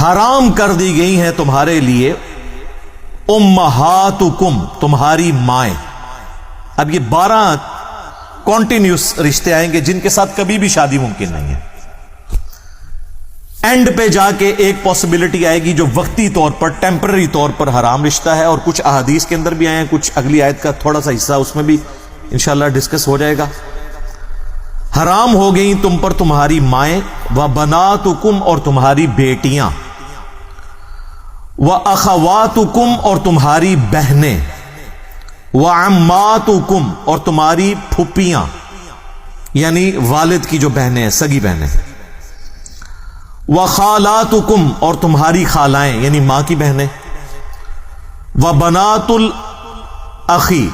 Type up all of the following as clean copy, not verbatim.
حرام کر دی گئی ہیں تمہارے لیے امہاتکم، تمہاری مائیں. اب یہ 12 کنٹینیوس رشتے آئیں گے جن کے ساتھ کبھی بھی شادی ممکن نہیں ہے. اینڈ پہ جا کے ایک پاسبلٹی آئے گی جو وقتی طور پر، ٹیمپرری طور پر حرام رشتہ ہے، اور کچھ احادیث کے اندر بھی آئے ہیں، کچھ اگلی آیت کا تھوڑا سا حصہ اس میں بھی انشاءاللہ ڈسکس ہو جائے گا. حرام ہو گئی تم پر تمہاری مائیں، وبناتکم، اور تمہاری بیٹیاں، واخواتکم، اور تمہاری بہنیں، وعماتکم، اور تمہاری پھپھیاں، یعنی والد کی جو بہنیں ہیں، سگی بہنیں، وخالاتکم، اور تمہاری خالائیں یعنی ماں کی بہنیں، وبنات الاخی،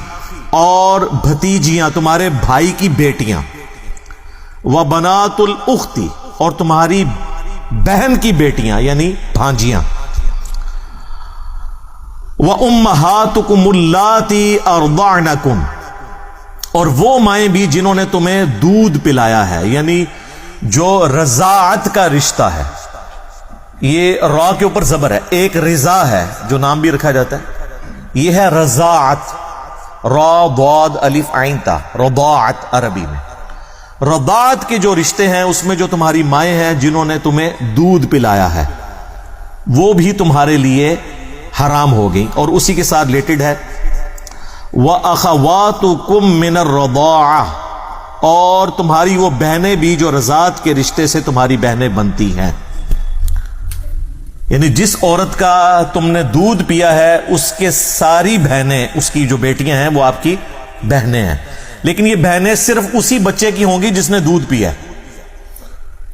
اور بھتیجیاں، تمہارے بھائی کی بیٹیاں، وبنات الاختی، اور تمہاری بہن کی بیٹیاں یعنی بھانجیاں، وامہاتکم اللاتی ارضعنکم، اور وہ مائیں بھی جنہوں نے تمہیں دودھ پلایا ہے، یعنی جو رضاعت کا رشتہ ہے. یہ را کے اوپر زبر ہے، ایک رضا ہے جو نام بھی رکھا جاتا ہے، یہ ہے رضاعت، را ضاد الف عین تا، رضاعت عربی میں. رضاعت کے جو رشتے ہیں اس میں جو تمہاری مائیں ہیں جنہوں نے تمہیں دودھ پلایا ہے وہ بھی تمہارے لیے حرام ہو گئی. اور اسی کے ساتھ ریلیٹڈ ہے وَأَخَوَاتُكُم مِّنَ الرَّضَاعَةِ، اور تمہاری وہ بہنیں بھی جو رضاعت کے رشتے سے تمہاری بہنیں بنتی ہیں. یعنی جس عورت کا تم نے دودھ پیا ہے اس کے ساری بہنیں، اس کی جو بیٹیاں ہیں وہ آپ کی بہنیں ہیں، لیکن یہ بہنیں صرف اسی بچے کی ہوں گی جس نے دودھ پیا ہے.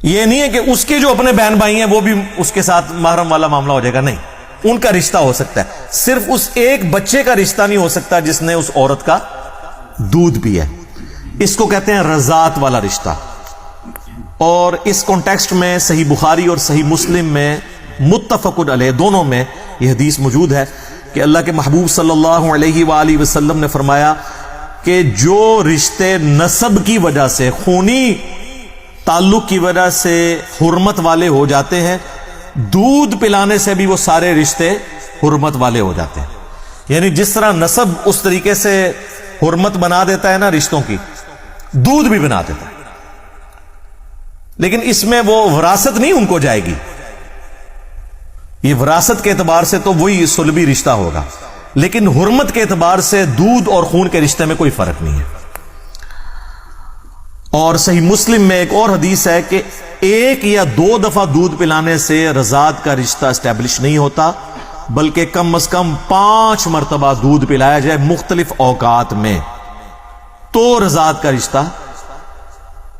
یہ نہیں ہے کہ اس کے جو اپنے بہن بھائی ہیں وہ بھی اس کے ساتھ محرم والا معاملہ ہو جائے گا، نہیں، ان کا رشتہ ہو سکتا ہے، صرف اس ایک بچے کا رشتہ نہیں ہو سکتا جس نے اس عورت کا دودھ پیا ہے. اس کو کہتے ہیں رضاعت والا رشتہ. اور اس کانٹیکسٹ میں صحیح بخاری اور صحیح مسلم میں متفق علیہ دونوں میں یہ حدیث موجود ہے کہ اللہ کے محبوب صلی اللہ علیہ وآلہ وسلم نے فرمایا کہ جو رشتے نسب کی وجہ سے، خونی تعلق کی وجہ سے حرمت والے ہو جاتے ہیں، دودھ پلانے سے بھی وہ سارے رشتے حرمت والے ہو جاتے ہیں. یعنی جس طرح نسب اس طریقے سے حرمت بنا دیتا ہے نا رشتوں کی، دودھ بھی بنا دیتا ہے. لیکن اس میں وہ وراثت نہیں ان کو جائے گی، یہ وراثت کے اعتبار سے تو وہی صلبی رشتہ ہوگا، لیکن حرمت کے اعتبار سے دودھ اور خون کے رشتے میں کوئی فرق نہیں ہے. اور صحیح مسلم میں ایک اور حدیث ہے کہ 1 یا 2 دفعہ دودھ پلانے سے رضاعت کا رشتہ اسٹیبلش نہیں ہوتا، بلکہ کم از کم 5 مرتبہ دودھ پلایا جائے مختلف اوقات میں، تو رضاعت کا رشتہ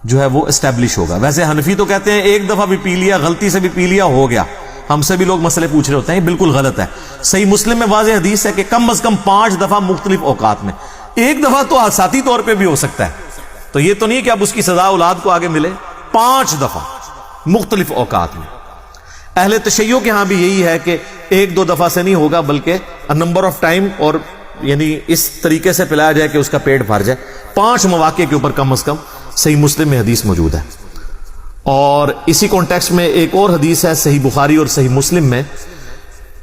جو ہے وہ اسٹیبلش ہوگا. ویسے حنفی تو کہتے ہیں 1 دفعہ بھی پی لیا، غلطی سے بھی پی لیا، ہو گیا. ہم سے بھی لوگ مسئلے پوچھ رہے ہوتے ہیں، یہ بالکل غلط ہے. صحیح مسلم میں واضح حدیث ہے کہ کم از کم 5 دفعہ مختلف اوقات میں. 1 دفعہ تو ذاتی طور پہ بھی ہو سکتا ہے، تو یہ تو نہیں کہ اب اس کی سزا اولاد کو آگے ملے. 5 دفعہ مختلف اوقات میں. اہل تشیع کے ہاں بھی یہی ہے کہ 1-2 دفعہ سے نہیں ہوگا، بلکہ نمبر آف ٹائم، اور یعنی اس طریقے سے پلایا جائے کہ اس کا پیٹ بھر جائے. 5 مواقع کے اوپر کم از کم صحیح مسلم میں حدیث موجود ہے. اور اسی کانٹیکسٹ میں ایک اور حدیث ہے صحیح بخاری اور صحیح مسلم میں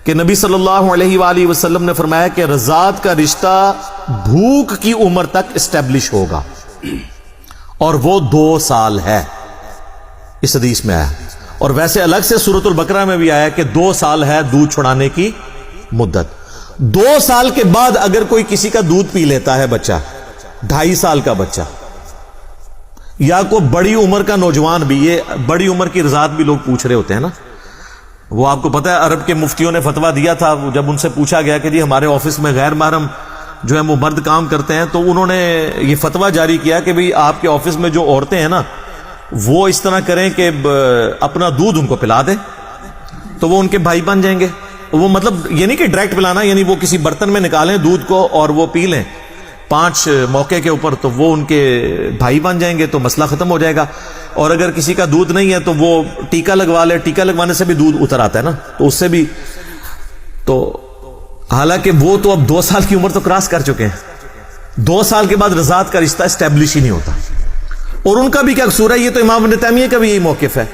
کہ نبی صلی اللہ علیہ وآلہ وسلم نے فرمایا کہ رضاعت کا رشتہ بھوک کی عمر تک اسٹیبلش ہوگا، اور وہ 2 سال ہے. اس حدیث میں آیا. اور ویسے الگ سے سورۃ البقرہ میں بھی آیا کہ 2 سال ہے دودھ چھڑانے کی مدت. 2 سال کے بعد اگر کوئی کسی کا دودھ پی لیتا ہے بچہ، 2.5 سال کا بچہ یا کوئی بڑی عمر کا نوجوان بھی، یہ بڑی عمر کی رضاعت بھی لوگ پوچھ رہے ہوتے ہیں نا. وہ آپ کو پتا ہے عرب کے مفتیوں نے فتویٰ دیا تھا، جب ان سے پوچھا گیا کہ جی ہمارے آفس میں غیر محرم جو ہے وہ مرد کام کرتے ہیں، تو انہوں نے یہ فتویٰ جاری کیا کہ بھئی آپ کے آفس میں جو عورتیں ہیں نا وہ اس طرح کریں کہ اپنا دودھ ان کو پلا دیں تو وہ ان کے بھائی بن جائیں گے. وہ مطلب یہ نہیں کہ ڈائریکٹ پلانا، یعنی وہ کسی برتن میں نکالیں دودھ کو اور وہ پی لیں 5 موقع کے اوپر، تو وہ ان کے بھائی بن جائیں گے، تو مسئلہ ختم ہو جائے گا. اور اگر کسی کا دودھ نہیں ہے تو وہ ٹیکا لگوا لے، ٹیکا لگوانے سے بھی دودھ اتر آتا ہے نا، تو اس سے بھی. تو حالانکہ وہ تو اب 2 سال کی عمر تو کراس کر چکے ہیں، 2 سال کے بعد رضاعت کا رشتہ اسٹیبلش ہی نہیں ہوتا. اور ان کا بھی کیا قصور ہے؟ یہ تو امام ابن تیمیہ کا بھی یہی موقف ہے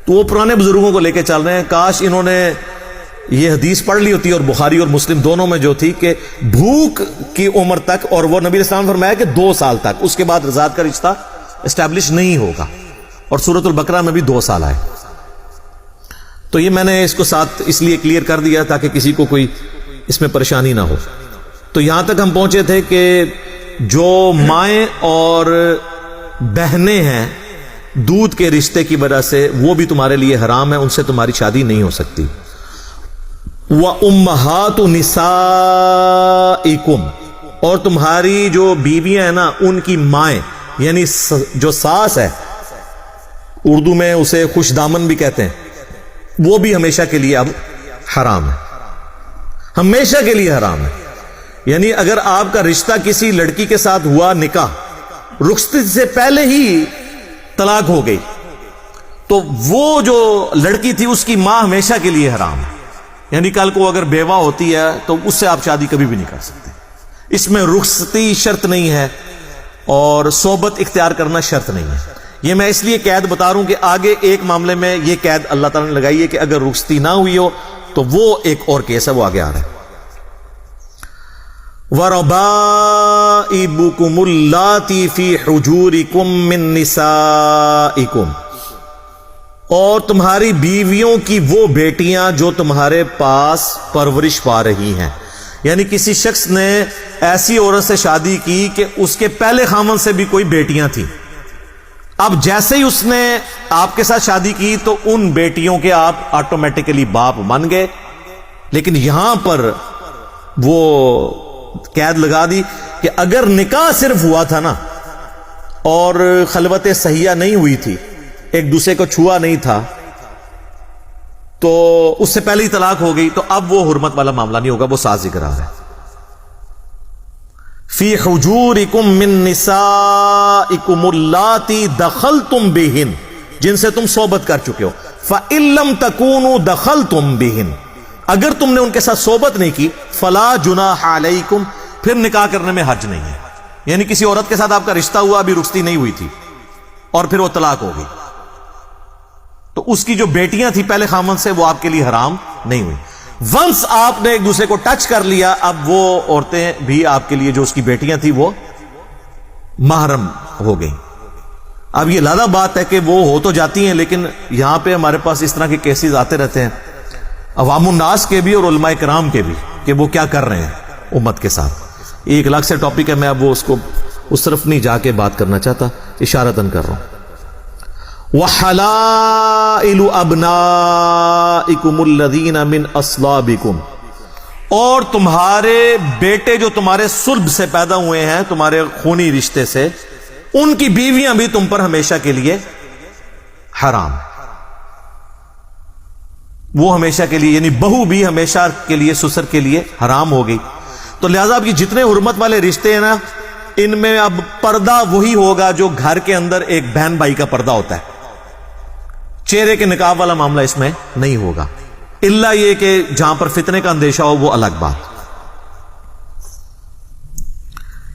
تو وہ پرانے بزرگوں کو لے کے چل رہے ہیں. کاش انہوں نے یہ حدیث پڑھ لی ہوتی اور بخاری اور مسلم دونوں میں جو تھی کہ بھوک کی عمر تک, اور وہ نبی اسلام نے فرمایا کہ 2 سال تک, اس کے بعد رضاعت کا رشتہ اسٹیبلش نہیں ہوگا. اور سورۃ البقرہ میں بھی 2 سال آئے. تو یہ میں نے اس کو ساتھ اس لیے کلیئر کر دیا تاکہ کسی کو کوئی اس میں پریشانی نہ ہو. تو یہاں تک ہم پہنچے تھے کہ جو مائیں اور بہنیں ہیں دودھ کے رشتے کی وجہ سے, وہ بھی تمہارے لیے حرام ہے, ان سے تمہاری شادی نہیں ہو سکتی. وَأُمَّهَاتُ نِسَائِكُمْ, اور تمہاری جو بیویاں ہیں نا ان کی مائیں, یعنی جو ساس ہے, اردو میں اسے خوش دامن بھی کہتے ہیں, وہ بھی ہمیشہ کے لیے اب حرام ہے, ہمیشہ کے لیے حرام ہے. یعنی اگر آپ کا رشتہ کسی لڑکی کے ساتھ ہوا, نکاح رخصتی سے پہلے ہی طلاق ہو گئی, تو وہ جو لڑکی تھی اس کی ماں ہمیشہ کے لیے حرام ہے. یعنی کل کو اگر بیوہ ہوتی ہے تو اس سے آپ شادی کبھی بھی نہیں کر سکتے. اس میں رخصتی شرط نہیں ہے اور صحبت اختیار کرنا شرط نہیں ہے. یہ میں اس لیے قید بتا رہا ہوں کہ آگے ایک معاملے میں یہ قید اللہ تعالیٰ نے لگائی ہے کہ اگر رخصتی نہ ہوئی ہو تو وہ ایک اور کیس ہے, وہ آگے آ رہا ہے. وَرَبَائِبُكُمُ اللَّاتِي فِي حُجُورِكُم مِّن نِّسَائِكُمْ, اور تمہاری بیویوں کی وہ بیٹیاں جو تمہارے پاس پرورش پا رہی ہیں. یعنی کسی شخص نے ایسی عورت سے شادی کی کہ اس کے پہلے خامن سے بھی کوئی بیٹیاں تھیں. اب جیسے ہی اس نے آپ کے ساتھ شادی کی تو ان بیٹیوں کے آپ آٹومیٹکلی باپ بن گئے. لیکن یہاں پر وہ قید لگا دی کہ اگر نکاح صرف ہوا تھا نا اور خلوت صحیحہ نہیں ہوئی تھی, ایک دوسرے کو چھوا نہیں تھا, تو اس سے پہلے ہی طلاق ہو گئی, تو اب وہ حرمت والا معاملہ نہیں ہوگا, وہ ساتھ ذکر آ رہا ہے. فی حجورکم من نسائکم اللاتی دخلتم بہن, جن سے تم صحبت کر چکے ہو. فإن لم تکونوا دخلتم بہن, اگر تم نے ان کے ساتھ صحبت نہیں کی, فلا جناح علیکم, پھر نکاح کرنے میں حرج نہیں ہے. یعنی کسی عورت کے ساتھ آپ کا رشتہ ہوا, ابھی رخصتی نہیں ہوئی تھی اور پھر وہ طلاق ہو گئی, تو اس کی جو بیٹیاں تھیں پہلے خامن سے, وہ آپ کے لیے حرام نہیں ہوئی. ونس آپ نے ایک دوسرے کو ٹچ کر لیا, اب وہ عورتیں بھی آپ کے لیے جو اس کی بیٹیاں تھیں وہ محرم ہو گئیں. اب یہ لادہ بات ہے کہ وہ ہو تو جاتی ہیں, لیکن یہاں پہ ہمارے پاس اس طرح کے کیسز آتے رہتے ہیں, عوام الناس کے بھی اور علماء کرام کے بھی, کہ وہ کیا کر رہے ہیں امت کے ساتھ. یہ ایک الگ سے ٹاپک ہے, میں اب وہ اس کو اس طرف نہیں جا کے بات کرنا چاہتا, اشارتاً کر رہا ہوں. وَحَلَائِلُ أَبْنَائِكُمُ الَّذِينَ مِنْ أَصْلَابِكُمْ, اور تمہارے بیٹے جو تمہارے صلب سے پیدا ہوئے ہیں, تمہارے خونی رشتے سے, ان کی بیویاں بھی تم پر ہمیشہ کے لیے حرام. وہ ہمیشہ کے لیے, یعنی بہو بھی ہمیشہ کے لیے سسر کے لیے حرام ہو گئی. تو لہذا اب یہ جتنے حرمت والے رشتے ہیں نا, ان میں اب پردہ وہی ہوگا جو گھر کے اندر ایک بہن بھائی کا پردہ ہوتا ہے. چہرے کے نقاب والا معاملہ اس میں نہیں ہوگا, الا یہ کہ جہاں پر فتنے کا اندیشہ ہو, وہ الگ بات.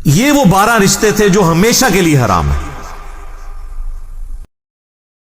یہ وہ 12 رشتے تھے جو ہمیشہ کے لیے حرام ہیں.